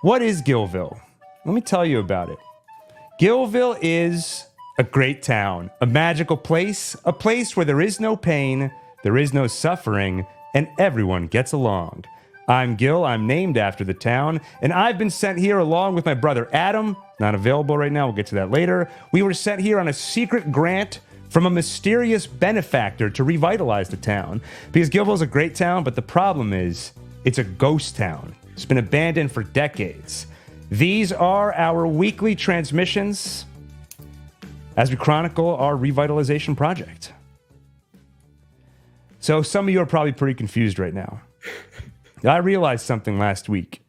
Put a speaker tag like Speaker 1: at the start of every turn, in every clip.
Speaker 1: What is Gilville? Let me tell you about it. Gilville is a great town, a magical place, a place where there is no pain, there is no suffering, and everyone gets along. I'm Gil, I'm named after the town, and I've been sent here along with my brother Adam, not available right now, we'll get to that later. We were sent here on a secret grant from a mysterious benefactor to revitalize the town. Because Gilville's a great town, but the problem is, it's a ghost town. It's been abandoned for decades. These are our weekly transmissions as we chronicle our revitalization project. So some of you are probably pretty confused right now. I realized something last week,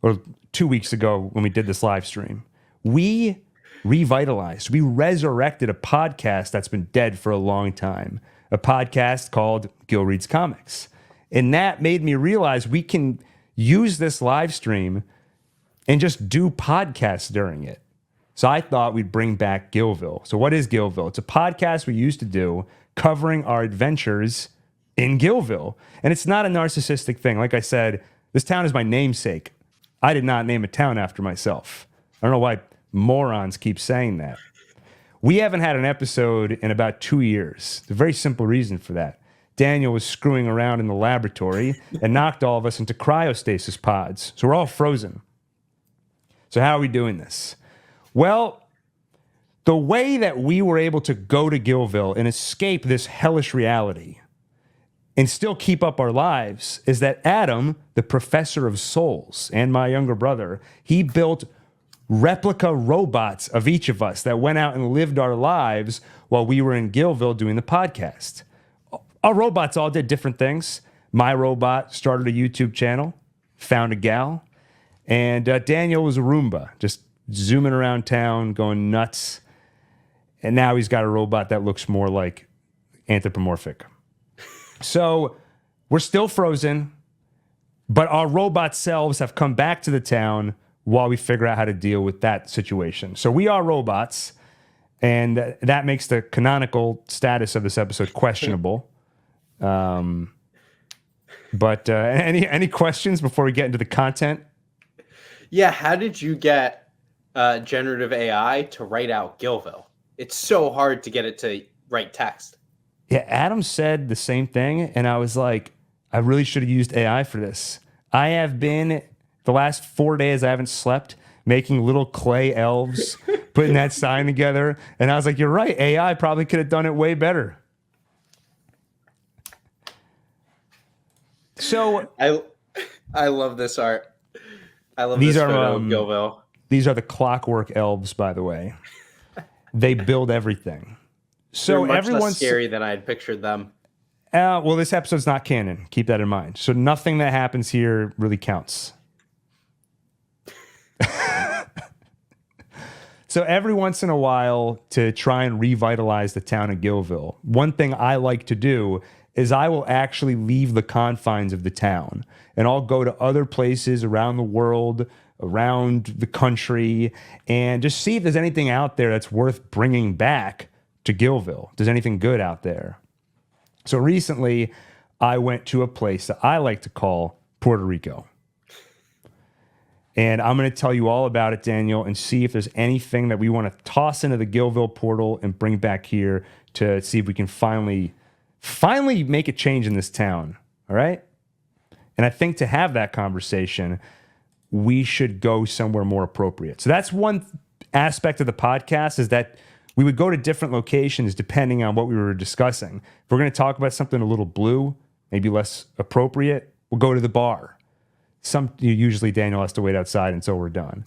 Speaker 1: or 2 weeks ago when we did this live stream. We revitalized, we resurrected a podcast that's been dead for a long time. A podcast called Gil Reads Comics. And that made me realize we can use this live stream and just do podcasts during it. So I thought we'd bring back Gilville. So what is Gilville? It's a podcast we used to do covering our adventures in Gilville. And it's not a narcissistic thing. Like I said, this town is my namesake. I did not name a town after myself. I don't know why morons keep saying that. We haven't had an episode in about 2 years. There's a very simple reason for that. Daniel was screwing around in the laboratory and knocked all of us into cryostasis pods. So we're all frozen. So how are we doing this? Well, the way that we were able to go to Gilville and escape this hellish reality and still keep up our lives is that Adam, the professor of souls, and my younger brother, he built replica robots of each of us that went out and lived our lives while we were in Gilville doing the podcast. Our robots all did different things. My robot started a YouTube channel, found a gal, and Daniel was a Roomba, just zooming around town, going nuts. And now he's got a robot that looks more like anthropomorphic. So we're still frozen, but our robot selves have come back to the town while we figure out how to deal with that situation. So we are robots, and that makes the canonical status of this episode questionable. But any questions before we get into the content?
Speaker 2: Yeah, how did you get generative AI to write out Gilville? It's so hard to get it to write text.
Speaker 1: Yeah, Adam said the same thing, and I was like, I really should have used AI for this. I have been, the last 4 days I haven't slept, making little clay elves, putting that sign together, and I was like, you're right, AI probably could have done it way better. So
Speaker 2: I love this art. I love
Speaker 1: these
Speaker 2: this
Speaker 1: are
Speaker 2: photo of Gilville.
Speaker 1: These are the clockwork elves, by the way. They build everything. So
Speaker 2: They're much
Speaker 1: everyone's
Speaker 2: less scary than I had pictured them.
Speaker 1: Well, this episode's not canon. Keep that in mind. So nothing that happens here really counts. So every once in a while, to try and revitalize the town of Gilville, one thing I like to do is I will actually leave the confines of the town, and I'll go to other places around the world, around the country, and just see if there's anything out there that's worth bringing back to Gilville. If there's anything good out there. So recently, I went to a place that I like to call Puerto Rico. And I'm going to tell you all about it, Daniel, and see if there's anything that we want to toss into the Gilville portal and bring back here to see if we can finally make a change in this town. All right? And I think to have that conversation, we should go somewhere more appropriate. So that's one aspect of the podcast, is that we would go to different locations depending on what we were discussing. If we're going to talk about something a little blue, maybe less appropriate, we'll go to the bar. Usually Daniel has to wait outside until we're done.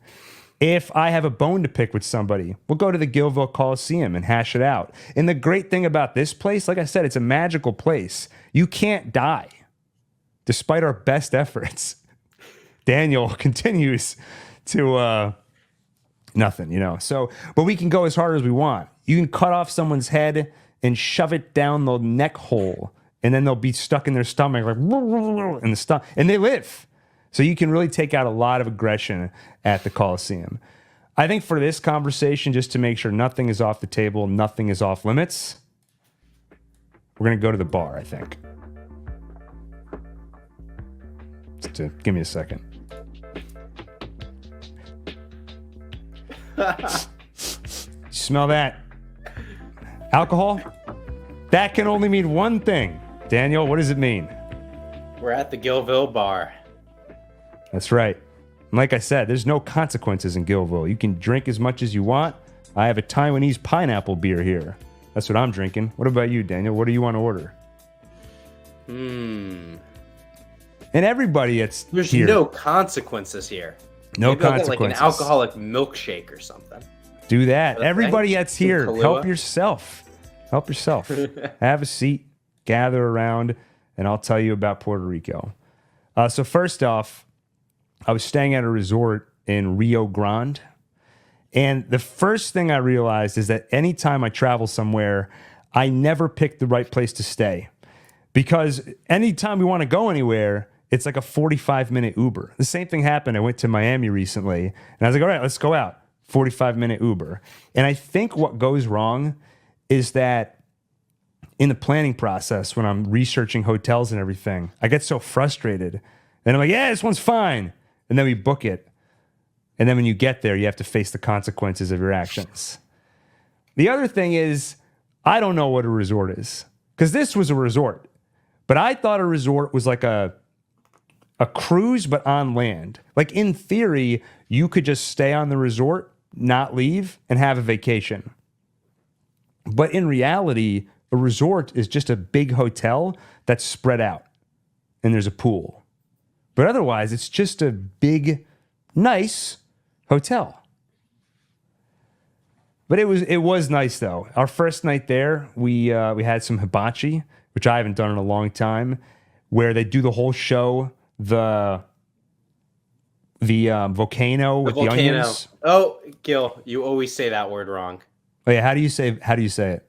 Speaker 1: If I have a bone to pick with somebody, we'll go to the Gilville Coliseum and hash it out. And the great thing about this place, like I said, it's a magical place. You can't die, despite our best efforts. Daniel continues to nothing, you know. So, but we can go as hard as we want. You can cut off someone's head and shove it down the neck hole, and then they'll be stuck in their stomach like in the stomach, and they live. So you can really take out a lot of aggression at the Coliseum. I think for this conversation, just to make sure nothing is off the table, nothing is off limits, we're going to go to the bar, I think. Give me a second. Smell that? Alcohol? That can only mean one thing. Daniel, what does it mean?
Speaker 2: We're at the Gilville bar.
Speaker 1: That's right. And like I said, there's no consequences in Gilville. You can drink as much as you want. I have a Taiwanese pineapple beer here. That's what I'm drinking. What about you, Daniel? What do you want to order? And everybody
Speaker 2: There's
Speaker 1: here.
Speaker 2: no consequences here.
Speaker 1: No
Speaker 2: Maybe I'll get,
Speaker 1: consequences.
Speaker 2: like an alcoholic milkshake or something.
Speaker 1: Do that.
Speaker 2: Okay.
Speaker 1: Everybody that's here,
Speaker 2: Kahlua.
Speaker 1: help yourself. Help yourself. Have a seat, gather around, and I'll tell you about Puerto Rico. So first off, I was staying at a resort in Rio Grande. And the first thing I realized is that anytime I travel somewhere, I never pick the right place to stay. Because anytime we want to go anywhere, it's like a 45-minute Uber. The same thing happened. I went to Miami recently, and I was like, all right, let's go out. 45-minute Uber. And I think what goes wrong is that in the planning process, when I'm researching hotels and everything, I get so frustrated. And I'm like, yeah, this one's fine. And then we book it. And then when you get there, you have to face the consequences of your actions. The other thing is, I don't know what a resort is. Because this was a resort. But I thought a resort was like a cruise, but on land. Like in theory, you could just stay on the resort, not leave, and have a vacation. But in reality, a resort is just a big hotel that's spread out. And there's a pool. But otherwise, it's just a big, nice hotel. But it was nice though. Our first night there, we had some hibachi, which I haven't done in a long time, where they do the whole show, the volcano with the onions.
Speaker 2: Oh, Gil, you always say that word wrong.
Speaker 1: Oh yeah, how do you say it?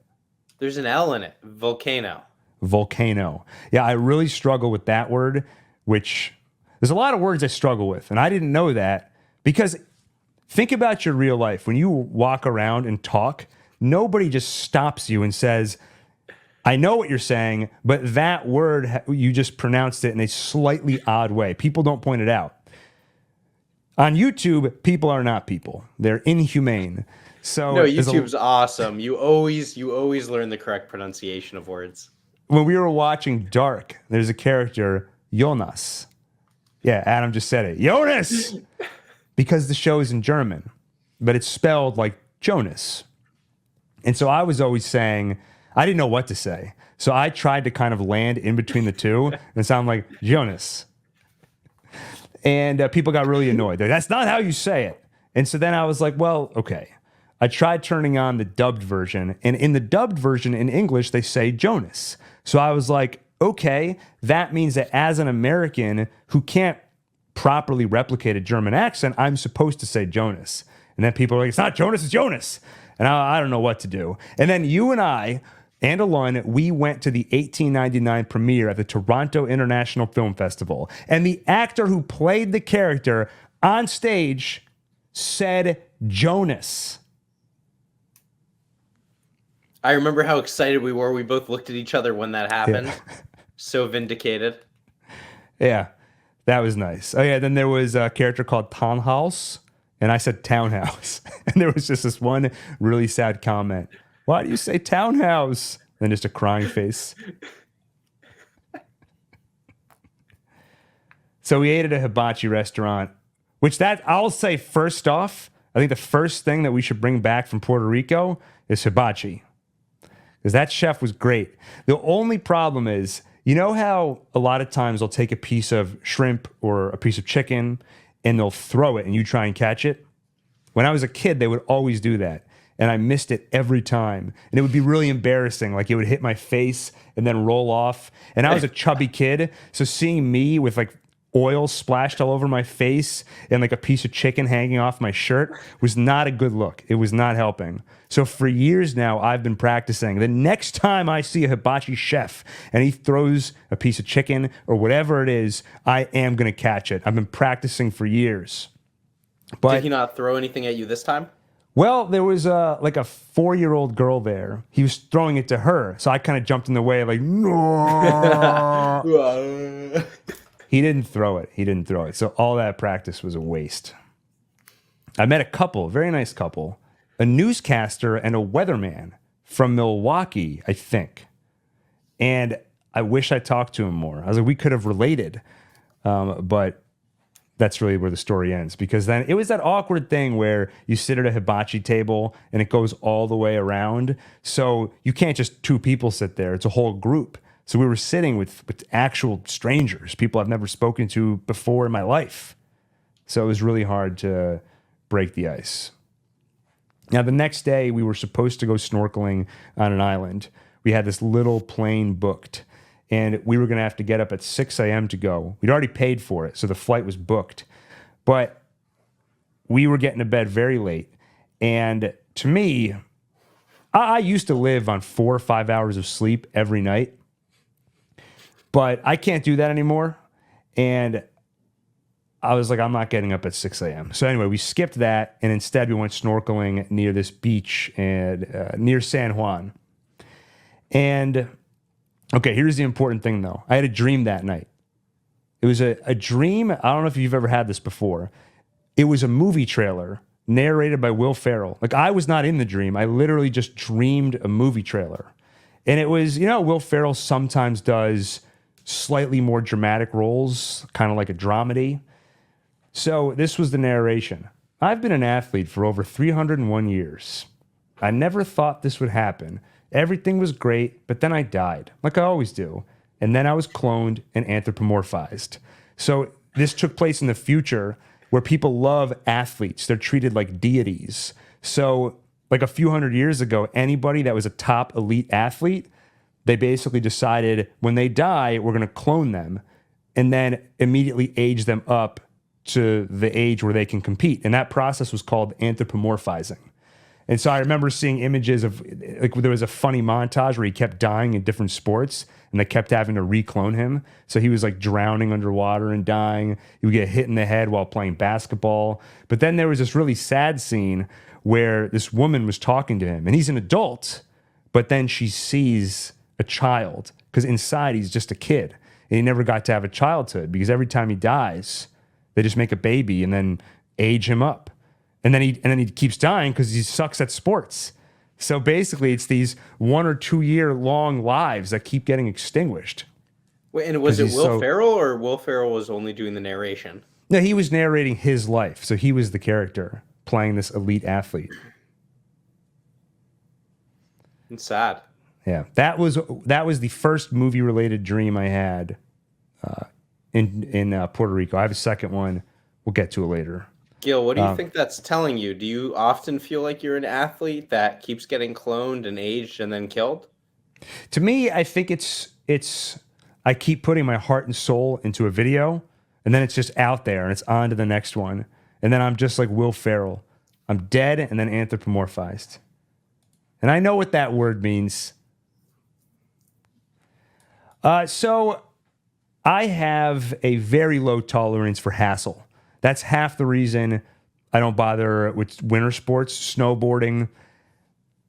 Speaker 2: There's an L in it. Volcano.
Speaker 1: Volcano. Yeah, I really struggle with that word, which there's a lot of words I struggle with, and I didn't know that because think about your real life. When you walk around and talk, nobody just stops you and says, I know what you're saying, but that word, you just pronounced it in a slightly odd way. People don't point it out. On YouTube, people are not people. They're inhumane. So
Speaker 2: no, YouTube's awesome. You always learn the correct pronunciation of words.
Speaker 1: When we were watching Dark, there's a character, Jonas. Yeah, Adam just said it. Jonas! Because the show is in German, but it's spelled like Jonas. And so I was always saying, I didn't know what to say. So I tried to kind of land in between the two and sound like Jonas. And people got really annoyed. That's not how you say it. And so then I was like, well, okay. I tried turning on the dubbed version. And in the dubbed version in English, they say Jonas. So I was like, okay, that means that as an American who can't properly replicate a German accent, I'm supposed to say Jonas. And then people are like, it's not Jonas, it's Jonas. And I don't know what to do. And then you and I and Alon, we went to the 1899 premiere at the Toronto International Film Festival. And the actor who played the character on stage said Jonas.
Speaker 2: I remember how excited we were. We both looked at each other when that happened. Yeah. So vindicated.
Speaker 1: Yeah, that was nice. Oh yeah, then there was a character called Townhouse, and I said Townhouse. And there was just this one really sad comment. Why do you say townhouse? And just a crying face. So we ate at a hibachi restaurant, which I'll say first off, I think the first thing that we should bring back from Puerto Rico is hibachi. Because that chef was great. The only problem is, you know how a lot of times they'll take a piece of shrimp or a piece of chicken and they'll throw it and you try and catch it? When I was a kid, they would always do that. And I missed it every time. And it would be really embarrassing. Like it would hit my face and then roll off. And I was a chubby kid. So seeing me with like oil splashed all over my face and like a piece of chicken hanging off my shirt was not a good look. It was not helping. So for years now, I've been practicing. The next time I see a hibachi chef and he throws a piece of chicken or whatever it is, I am going to catch it. I've been practicing for years. But
Speaker 2: did he not throw anything at you this time?
Speaker 1: Well, there was like a 4-year-old girl there. He was throwing it to her. So I kind of jumped in the way like, no. He didn't throw it. So all that practice was a waste. I met a couple, a very nice couple, a newscaster and a weatherman from Milwaukee, I think. And I wish I talked to him more. I was like, we could have related. But that's really where the story ends, because then it was that awkward thing where you sit at a hibachi table and it goes all the way around. So you can't just two people sit there. It's a whole group. So we were sitting with actual strangers, people I've never spoken to before in my life. So it was really hard to break the ice. Now, the next day, we were supposed to go snorkeling on an island. We had this little plane booked, and we were going to have to get up at 6 a.m. to go. We'd already paid for it, so the flight was booked. But we were getting to bed very late. And to me, I used to live on 4 or 5 hours of sleep every night. But I can't do that anymore. And I was like, I'm not getting up at 6 a.m. So anyway, we skipped that, and instead we went snorkeling near this beach and near San Juan. And okay, here's the important thing, though. I had a dream that night. It was a dream. I don't know if you've ever had this before. It was a movie trailer narrated by Will Ferrell. Like, I was not in the dream. I literally just dreamed a movie trailer. And it was, Will Ferrell sometimes does slightly more dramatic roles, kind of like a dramedy. So this was the narration. I've been an athlete for over 301 years. I never thought this would happen. Everything was great, but then I died, like I always do. And then I was cloned and anthropomorphized. So this took place in the future where people love athletes. They're treated like deities. So like a few hundred years ago, anybody that was a top elite athlete, they basically decided when they die, we're going to clone them and then immediately age them up to the age where they can compete. And that process was called anthropomorphizing. And so I remember seeing images of, like, there was a funny montage where he kept dying in different sports and they kept having to reclone him. So he was like drowning underwater and dying. He would get hit in the head while playing basketball. But then there was this really sad scene where this woman was talking to him and he's an adult, but then she sees a child because inside he's just a kid and he never got to have a childhood because every time he dies, they just make a baby and then age him up. And then he keeps dying because he sucks at sports. So basically, it's these 1 or 2 year long lives that keep getting extinguished.
Speaker 2: Wait, and was it Will Ferrell, or Will Ferrell was only doing the narration?
Speaker 1: No, he was narrating his life. So he was the character playing this elite athlete.
Speaker 2: It's sad.
Speaker 1: Yeah, that was the first movie related dream I had in Puerto Rico. I have a second one. We'll get to it later.
Speaker 2: Gil, what do you think that's telling you? Do you often feel like you're an athlete that keeps getting cloned and aged and then killed?
Speaker 1: To me, I think it's I keep putting my heart and soul into a video, and then it's just out there, and it's on to the next one. And then I'm just like Will Ferrell. I'm dead and then anthropomorphized. And I know what that word means. So I have a very low tolerance for hassle. That's half the reason I don't bother with winter sports, snowboarding,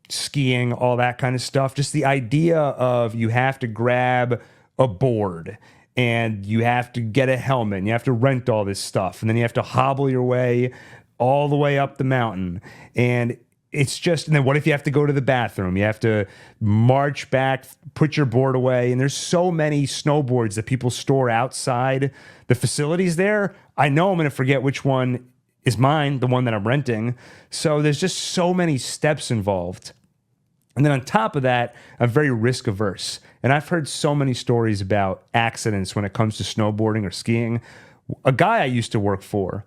Speaker 1: skiing, all that kind of stuff. Just the idea of you have to grab a board and you have to get a helmet and you have to rent all this stuff. And then you have to hobble your way all the way up the mountain. And it's just, and then what if you have to go to the bathroom? You have to march back, put your board away. And there's so many snowboards that people store outside the facilities there. I know I'm going to forget which one is mine, the one that I'm renting. So there's just so many steps involved. And then on top of that, I'm very risk averse. And I've heard so many stories about accidents when it comes to snowboarding or skiing. A guy I used to work for,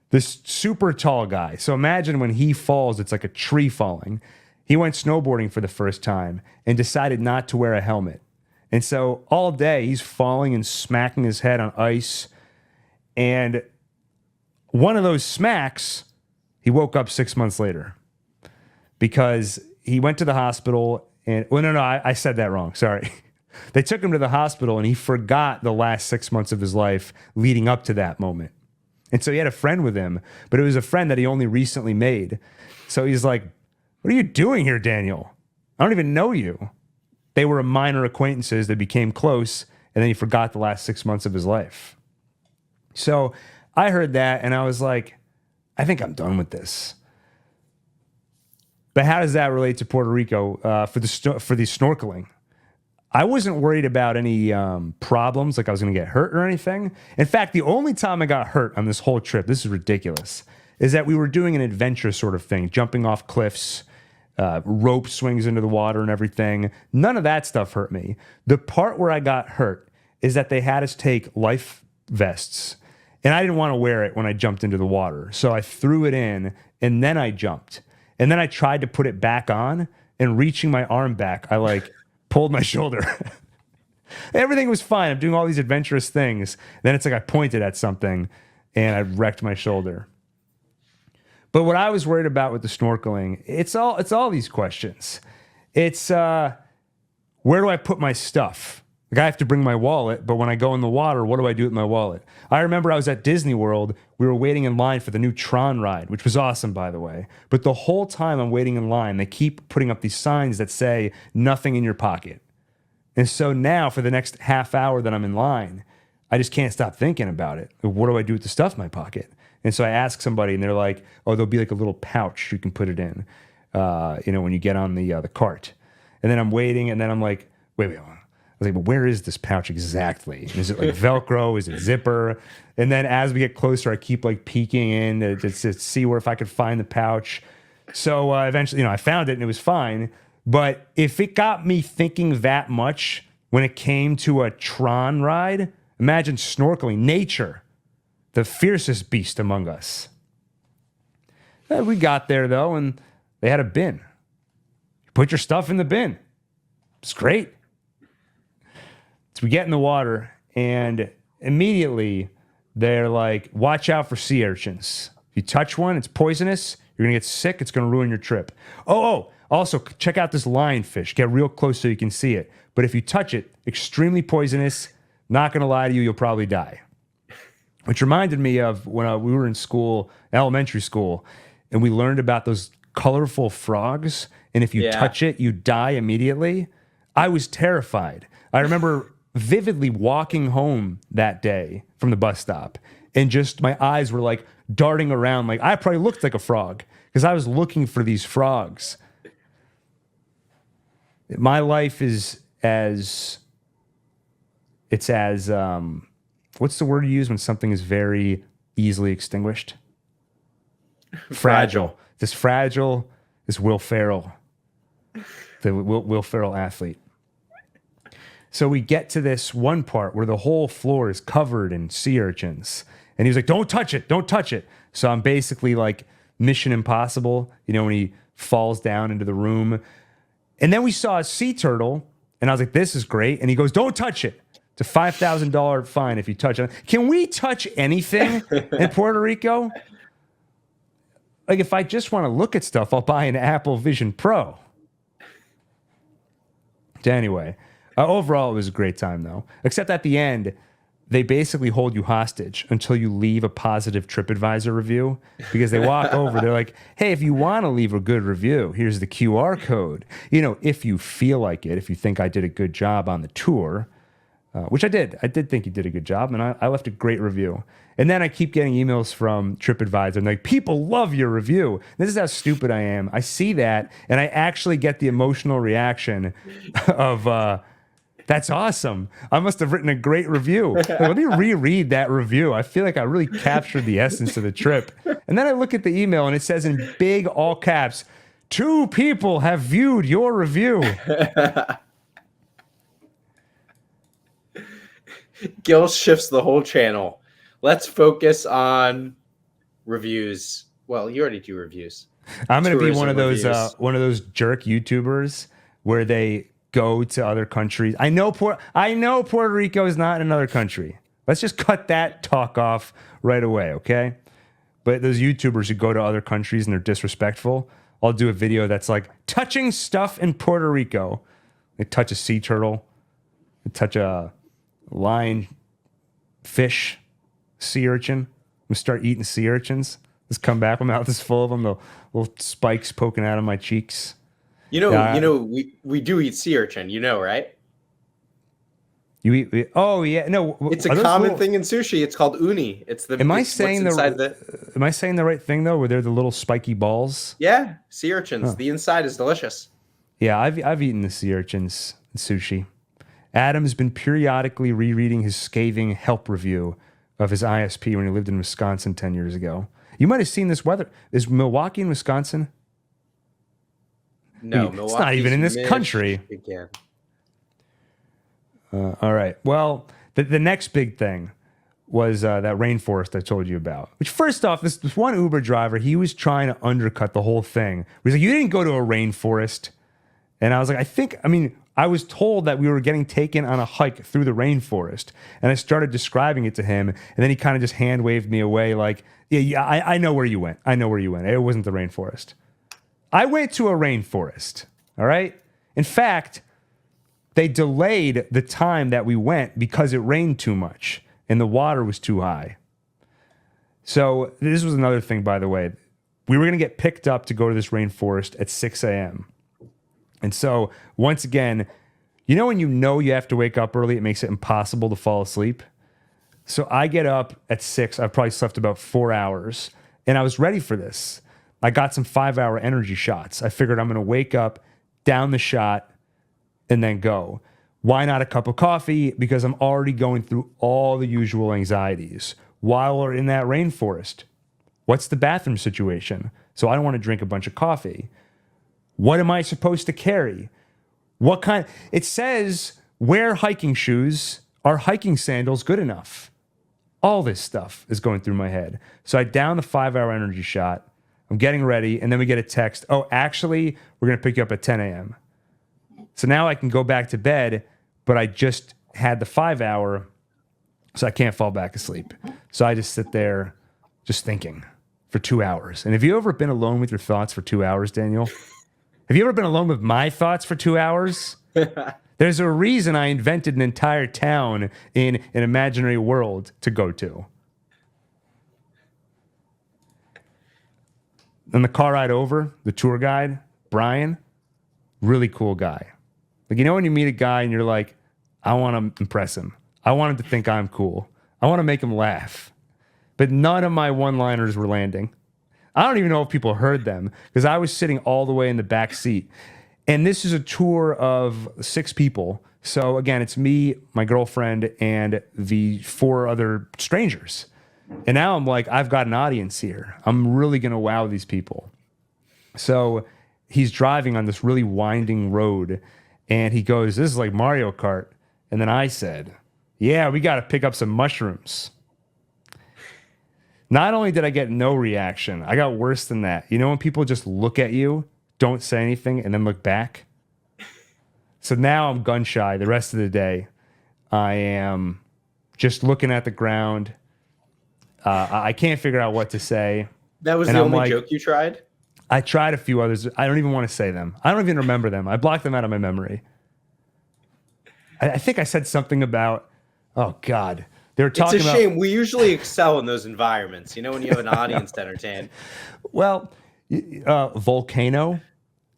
Speaker 1: this super tall guy. So imagine when he falls, it's like a tree falling. He went snowboarding for the first time and decided not to wear a helmet. And so all day he's falling and smacking his head on ice. And one of those smacks, he woke up 6 months later because he went to the hospital and, well, no, I said that wrong. Sorry. They took him to the hospital and he forgot the last 6 months of his life leading up to that moment. And so he had a friend with him, but it was a friend that he only recently made. So he's like, what are you doing here, Daniel? I don't even know you. They were minor acquaintances that became close, and then he forgot the last 6 months of his life. So I heard that, and I was like, I think I'm done with this. But how does that relate to Puerto Rico for the snorkeling? I wasn't worried about any problems, like I was going to get hurt or anything. In fact, the only time I got hurt on this whole trip, this is ridiculous, is that we were doing an adventure sort of thing, jumping off cliffs, rope swings into the water and everything. None of that stuff hurt me. The part where I got hurt is that they had us take life vests, and I didn't want to wear it when I jumped into the water. So I threw it in, and then I jumped. And then I tried to put it back on, and reaching my arm back, I pulled my shoulder. Everything was fine. I'm doing all these adventurous things. Then it's like I pointed at something and I wrecked my shoulder. But what I was worried about with the snorkeling, it's all these questions. It's where do I put my stuff? Like I have to bring my wallet, but when I go in the water, what do I do with my wallet? I remember I was at Disney World. We were waiting in line for the new Tron ride, which was awesome, by the way. But the whole time I'm waiting in line, they keep putting up these signs that say nothing in your pocket. And so now for the next half hour that I'm in line, I just can't stop thinking about it. What do I do with the stuff in my pocket? And so I ask somebody and they're like, oh, there'll be like a little pouch you can put it in, when you get on the cart. And then I'm waiting and then I'm like, wait. I was like, but where is this pouch exactly? Is it like Velcro? Is it zipper? And then as we get closer, I keep like peeking in to see if I could find the pouch. So eventually, I found it and it was fine. But if it got me thinking that much when it came to a Tron ride, imagine snorkeling, nature, the fiercest beast among us. We got there though, and they had a bin. Put your stuff in the bin. It's great. So we get in the water, and immediately they're like, watch out for sea urchins. If you touch one, it's poisonous. You're going to get sick. It's going to ruin your trip. Also, check out this lionfish. Get real close so you can see it. But if you touch it, extremely poisonous. Not going to lie to you, you'll probably die. Which reminded me of when we were in school, elementary school, and we learned about those colorful frogs. And if you touch it, you die immediately. I was terrified. I remember vividly walking home that day from the bus stop, and just my eyes were like darting around. Like I probably looked like a frog because I was looking for these frogs. My life is as what's the word you use when something is very easily extinguished? Fragile. This Will Ferrell, the Will Ferrell athlete. So we get to this one part where the whole floor is covered in sea urchins. And he was like, don't touch it. So I'm basically like Mission Impossible, when he falls down into the room. And then we saw a sea turtle, and I was like, this is great. And he goes, don't touch it. It's a $5,000 fine if you touch it. Can we touch anything in Puerto Rico? Like if I just want to look at stuff, I'll buy an Apple Vision Pro. Anyway. Overall, it was a great time, though. Except at the end, they basically hold you hostage until you leave a positive TripAdvisor review because they walk over. They're like, hey, if you want to leave a good review, here's the QR code. If you feel like it, if you think I did a good job on the tour, which I did. I did think you did a good job, and I left a great review. And then I keep getting emails from TripAdvisor, and like, people love your review. This is how stupid I am. I see that, and I actually get the emotional reaction of... that's awesome. I must have written a great review. Let me reread that review. I feel like I really captured the essence of the trip. And then I look at the email and it says in big all caps, 2 people have viewed your review.
Speaker 2: Gil shifts the whole channel. Let's focus on reviews. Well, you already do reviews.
Speaker 1: I'm going to be one of those jerk YouTubers where they go to other countries. I know Puerto Rico is not another country. Let's just cut that talk off right away, okay? But those YouTubers who go to other countries and they're disrespectful, I'll do a video that's like touching stuff in Puerto Rico. They touch a sea turtle, they touch a lion fish, sea urchin. We start eating sea urchins. Just come back, my mouth is full of them, the little spikes poking out of my cheeks.
Speaker 2: We do eat sea urchin, right?
Speaker 1: You eat? Oh yeah, no.
Speaker 2: It's a
Speaker 1: are those
Speaker 2: common
Speaker 1: little-
Speaker 2: thing in sushi. It's called uni. It's the.
Speaker 1: Am I
Speaker 2: it's what's
Speaker 1: saying
Speaker 2: inside
Speaker 1: Am I saying the right thing though? Where they're the little spiky balls?
Speaker 2: Yeah, sea urchins. The inside is delicious.
Speaker 1: Yeah, I've eaten the sea urchins in sushi. Adam's been periodically rereading his scathing help review of his ISP when he lived in Wisconsin 10 years ago. You might have seen this weather. Is Milwaukee in Wisconsin?
Speaker 2: No,
Speaker 1: It's not even in this country.
Speaker 2: Michigan.
Speaker 1: All right. Well, the next big thing was that rainforest I told you about. Which, first off, this one Uber driver, he was trying to undercut the whole thing. He's like, "You didn't go to a rainforest," and I was like, I was told that we were getting taken on a hike through the rainforest, and I started describing it to him, and then he kind of just hand waved me away, like, "Yeah, I know where you went. I know where you went. It wasn't the rainforest. I went to a rainforest. All right. In fact." They delayed the time that we went because it rained too much and the water was too high. So this was another thing, by the way. We were going to get picked up to go to this rainforest at 6 a.m. And so once again, when you have to wake up early, it makes it impossible to fall asleep. So I get up at 6. I've probably slept about 4 hours and I was ready for this. I got some 5-hour energy shots. I figured I'm going to wake up, down the shot, and then go. Why not a cup of coffee? Because I'm already going through all the usual anxieties while we're in that rainforest. What's the bathroom situation? So I don't want to drink a bunch of coffee. What am I supposed to carry? What kind? It says wear hiking shoes. Are hiking sandals good enough? All this stuff is going through my head. So I down the 5-hour energy shot. I'm getting ready. And then we get a text. Oh, actually, we're going to pick you up at 10 a.m. So now I can go back to bed, but I just had the 5-hour, so I can't fall back asleep. So I just sit there just thinking for 2 hours. And have you ever been alone with your thoughts for 2 hours, Daniel? Have you ever been alone with my thoughts for 2 hours? There's a reason I invented an entire town in an imaginary world to go to. On the car ride over, the tour guide, Brian, really cool guy. Like, when you meet a guy and you're like, I want to impress him. I want him to think I'm cool. I want to make him laugh. But none of my one-liners were landing. I don't even know if people heard them because I was sitting all the way in the back seat. And this is a tour of 6 people. So again, it's me, my girlfriend, and the 4 other strangers. And now I'm like, I've got an audience here. I'm really going to wow these people. So he's driving on this really winding road. And he goes, "This is like Mario Kart." And then I said, "Yeah, we got to pick up some mushrooms." Not only did I get no reaction, I got worse than that. When people just look at you, don't say anything, and then look back? So now I'm gun shy the rest of the day. I am just looking at the ground. I can't figure out what to say.
Speaker 2: That was the only joke you tried?
Speaker 1: I tried a few others. I don't even want to say them. I don't even remember them. I blocked them out of my memory. I think I said something about, oh God, they were talking about.
Speaker 2: It's a shame. We usually excel in those environments, when you have an audience to entertain.
Speaker 1: Well, volcano.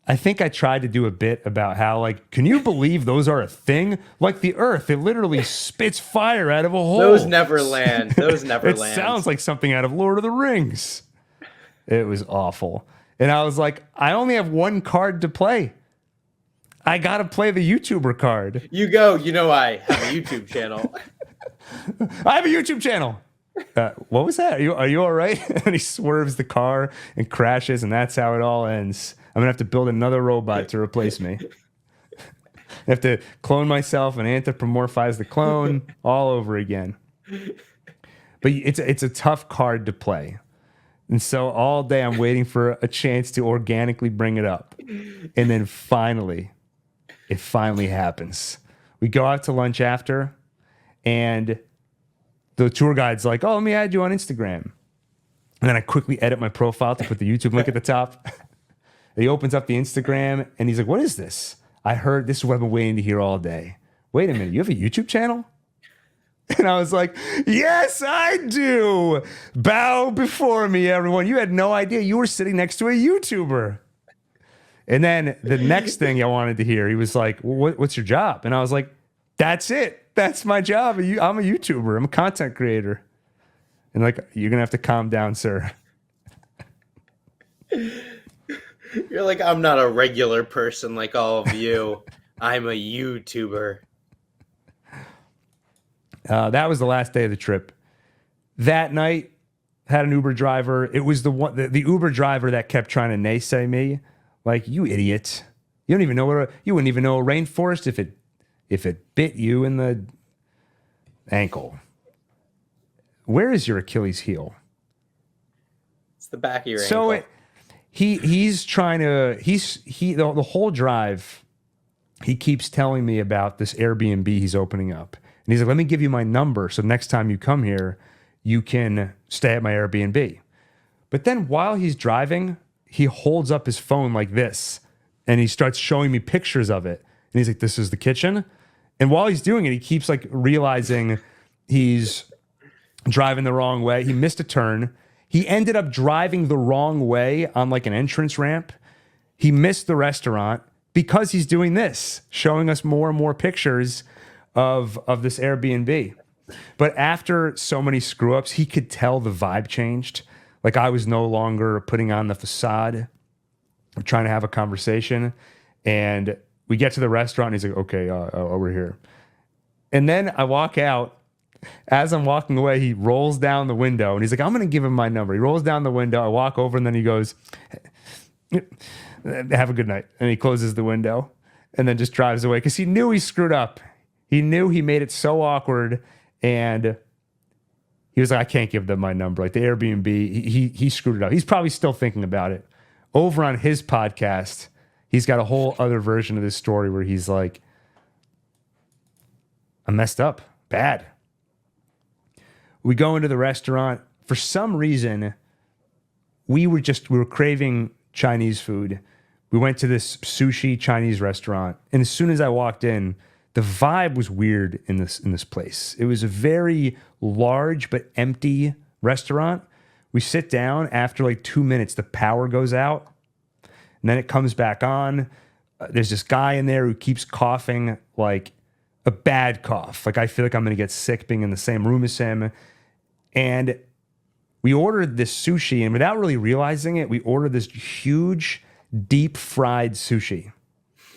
Speaker 1: I think I tried to do a bit about how, can you believe those are a thing? Like the Earth, it literally spits fire out of a hole.
Speaker 2: Those never land. It
Speaker 1: sounds like something out of Lord of the Rings. It was awful. And I was like, I only have one card to play. I got to play the YouTuber card.
Speaker 2: I have a YouTube channel.
Speaker 1: I have a YouTube channel. What was that? Are you all right? And he swerves the car and crashes, and that's how it all ends. I'm going to have to build another robot to replace me. I have to clone myself and anthropomorphize the clone all over again. But it's a tough card to play. And so all day I'm waiting for a chance to organically bring it up. And then finally, it finally happens. We go out to lunch after, and the tour guide's like, "Oh, let me add you on Instagram." And then I quickly edit my profile to put the YouTube link at the top. He opens up the Instagram, and he's like, "What is this? I heard this is what I've been waiting to hear all day. Wait a minute, you have a YouTube channel?" And I was like, "Yes, I do. Bow before me, everyone. You had no idea you were sitting next to a YouTuber." And then the next thing I wanted to hear, he was like, "What's your job?" And I was like, "That's it. That's my job. I'm a YouTuber. I'm a content creator. And like, you're going to have to calm down, sir.
Speaker 2: You're like, I'm not a regular person like all of you. I'm a YouTuber.
Speaker 1: That was the last day of the trip. That night, had an Uber driver. It was the Uber driver that kept trying to naysay me. Like, you idiot. You don't even know you wouldn't even know a rainforest if it bit you in the ankle. Where is your Achilles heel?
Speaker 2: It's the back of your ankle.
Speaker 1: He's trying to the whole drive, he keeps telling me about this Airbnb he's opening up. And he's like, let me give you my number so next time you come here, you can stay at my Airbnb. But then while he's driving, he holds up his phone like this and he starts showing me pictures of it. And he's like, this is the kitchen. And while he's doing it, he keeps like realizing he's driving the wrong way. He missed a turn. He ended up driving the wrong way on like an entrance ramp. He missed the restaurant because he's doing this, showing us more and more pictures of this Airbnb. But after so many screw ups, he could tell the vibe changed. Like I was no longer putting on the facade of trying to have a conversation. And we get to the restaurant and he's like, okay, we're here. And then I walk out. As I'm walking away, he rolls down the window and he's like, I'm going to give him my number. He rolls down the window. I walk over and then he goes, have a good night. And he closes the window and then just drives away because he knew he screwed up. He knew he made it so awkward. And he was like, I can't give them my number. Like the Airbnb, he screwed it up. He's probably still thinking about it. Over on his podcast, he's got a whole other version of this story where he's like, I messed up. Bad. We go into the restaurant. For some reason, we were craving Chinese food. We went to this sushi Chinese restaurant. And as soon as I walked in, the vibe was weird in this place. It was a very large but empty restaurant. We sit down. After like 2 minutes, the power goes out. And then it comes back on. There's this guy in there who keeps coughing like a bad cough. Like I feel like I'm going to get sick being in the same room as him. And we ordered this sushi, and without really realizing it, we ordered this huge, deep fried sushi.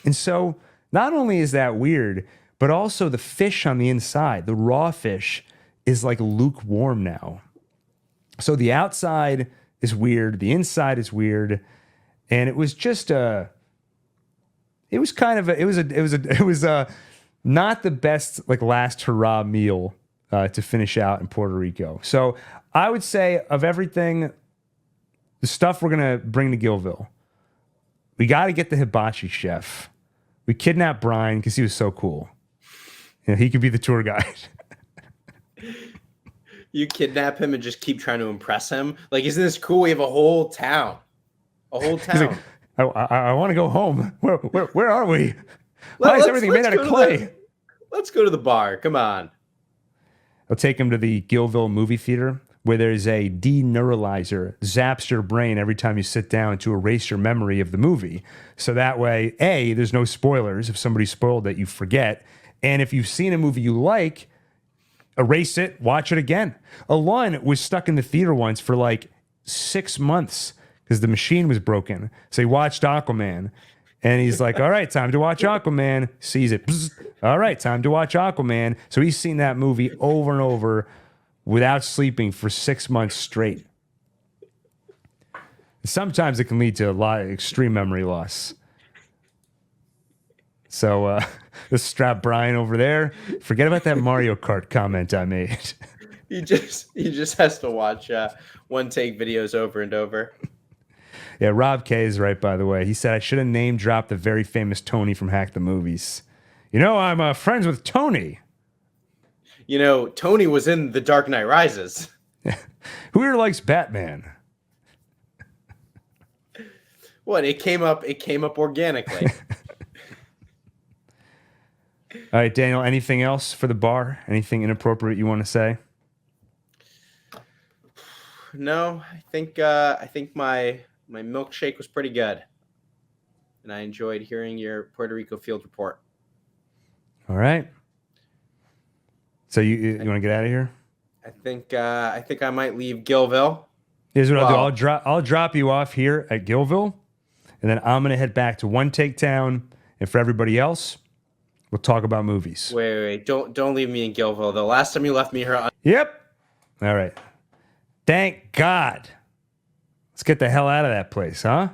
Speaker 1: And so not only is that weird, but also the fish on the inside, the raw fish, is like lukewarm now. So the outside is weird, the inside is weird, and it was just not the best like last hurrah meal to finish out in Puerto Rico. So I would say of everything, the stuff we're going to bring to Gilville, we got to get the hibachi chef. We kidnapped Brian because he was so cool. You know, he could be the tour guide.
Speaker 2: You kidnap him and just keep trying to impress him? Like, isn't this cool? We have a whole town. A whole town.
Speaker 1: Like, I want to go home. Where are we? Why is everything made out of clay?
Speaker 2: Let's go to the bar. Come on.
Speaker 1: I'll take him to the Gilville movie theater where there's a deneuralizer, zaps your brain every time you sit down to erase your memory of the movie. So that way, A, there's no spoilers. If somebody spoiled it, you forget. And if you've seen a movie you like, erase it, watch it again. Alon was stuck in the theater once for like 6 months because the machine was broken. So he watched Aquaman. And he's like, all right, time to watch Aquaman. Sees it. Bzz. All right, time to watch Aquaman. So he's seen that movie over and over without sleeping for 6 months straight. Sometimes it can lead to a lot of extreme memory loss. So let's strap Brian over there. Forget about that Mario Kart comment I made.
Speaker 2: He just has to watch one take videos over and over.
Speaker 1: Yeah, Rob K is right, by the way. He said, I should have name dropped the very famous Tony from Hack the Movies. You know, I'm friends with Tony.
Speaker 2: You know, Tony was in The Dark Knight Rises.
Speaker 1: Who here likes Batman?
Speaker 2: What? It came up organically.
Speaker 1: All right, Daniel, anything else for the bar? Anything inappropriate you want to say?
Speaker 2: No, I think my milkshake was pretty good. And I enjoyed hearing your Puerto Rico field report.
Speaker 1: All right. So you want to get out of here?
Speaker 2: I think I might leave Gilville.
Speaker 1: Here's what
Speaker 2: Well-
Speaker 1: I'll do. I'll drop you off here at Gilville, and then I'm gonna head back to One Take Town. And for everybody else, we'll talk about movies.
Speaker 2: Wait. Don't leave me in Gilville. The last time you left me here,
Speaker 1: Yep. All right. Thank God. Let's get the hell out of that place, huh?